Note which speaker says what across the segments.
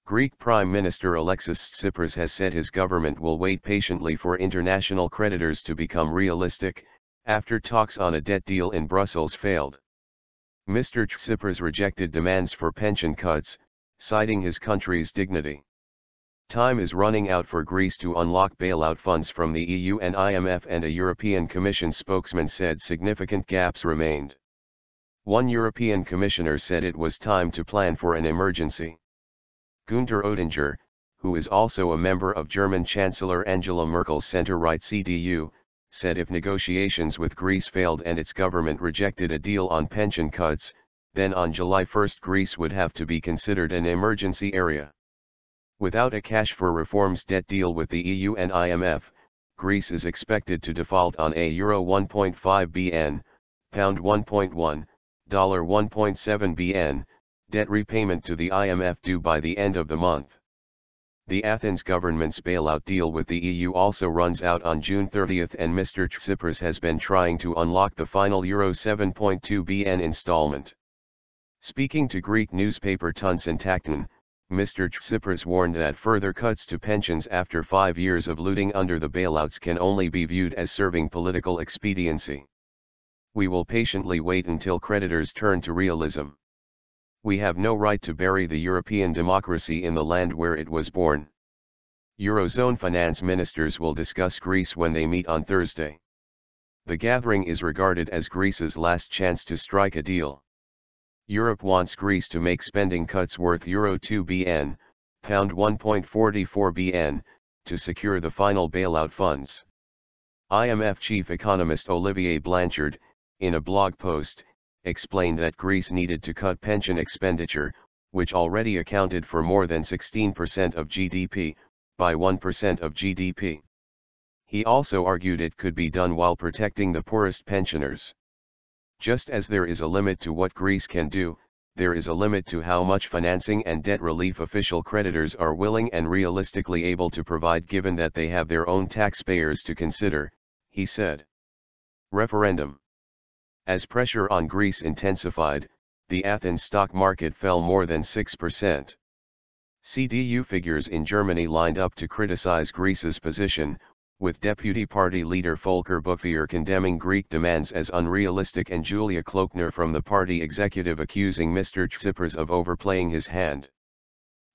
Speaker 1: Greek Prime Minister Alexis Tsipras has said his government will wait patiently for international creditors to become realistic, after talks on a debt deal in Brussels failed. Mr. Tsipras rejected demands for pension cuts, citing his country's dignity. Time is running out for Greece to unlock bailout funds from the EU and IMF, and a European Commission spokesman said significant gaps remained. One European commissioner said it was time to plan for an emergency. Guenther Oettinger, who is also a member of German Chancellor Angela Merkel's center-right CDU, said if negotiations with Greece failed and its government rejected a deal on pension cuts, then on July 1 Greece would have to be considered an emergency area. Without a cash for reforms debt deal with the EU and IMF, Greece is expected to default on a euro 1.5 bn, pound 1.1, dollar 1.7 bn, debt repayment to the IMF due by the end of the month. The Athens government's bailout deal with the EU also runs out on June 30, and Mr. Tsipras has been trying to unlock the final euro 7.2 bn installment. Speaking to Greek newspaper Tons and Takton, Mr. Tsipras warned that further cuts to pensions after 5 years of looting under the bailouts can only be viewed as serving political expediency. We will patiently wait until creditors turn to realism. We have no right to bury the European democracy in the land where it was born. Eurozone finance ministers will discuss Greece when they meet on Thursday. The gathering is regarded as Greece's last chance to strike a deal. Europe wants Greece to make spending cuts worth euro 2 bn, pound 1.44 bn, to secure the final bailout funds. IMF chief economist Olivier Blanchard, in a blog post, explained that Greece needed to cut pension expenditure, which already accounted for more than 16% of GDP, by 1% of GDP. He also argued it could be done while protecting the poorest pensioners. Just as there is a limit to what Greece can do, there is a limit to how much financing and debt relief official creditors are willing and realistically able to provide, given that they have their own taxpayers to consider, he said. Referendum. As pressure on Greece intensified, the Athens stock market fell more than 6%. CDU figures in Germany lined up to criticize Greece's position, with Deputy Party leader Volker Bouffier condemning Greek demands as unrealistic and Julia Klöckner from the party executive accusing Mr. Tsipras of overplaying his hand.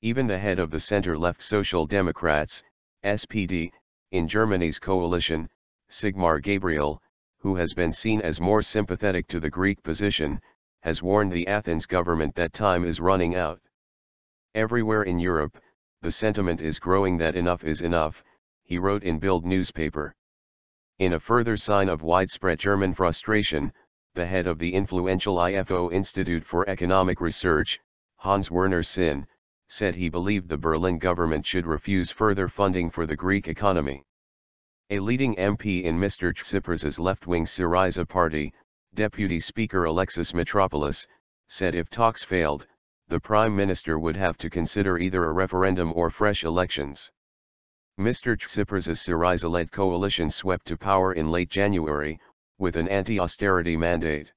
Speaker 1: Even the head of the center-left Social Democrats, SPD, in Germany's coalition, Sigmar Gabriel, who has been seen as more sympathetic to the Greek position, has warned the Athens government that time is running out. Everywhere in Europe, the sentiment is growing that enough is enough, he wrote in Bild newspaper. In a further sign of widespread German frustration, the head of the influential IFO Institute for Economic Research, Hans-Werner Sinn, said he believed the Berlin government should refuse further funding for the Greek economy. A leading MP in Mr. Tsipras's left-wing Syriza party, Deputy Speaker Alexis Mitropoulos, said if talks failed, the Prime Minister would have to consider either a referendum or fresh elections. Mr. Tsipras's Syriza-led coalition swept to power in late January, with an anti-austerity mandate.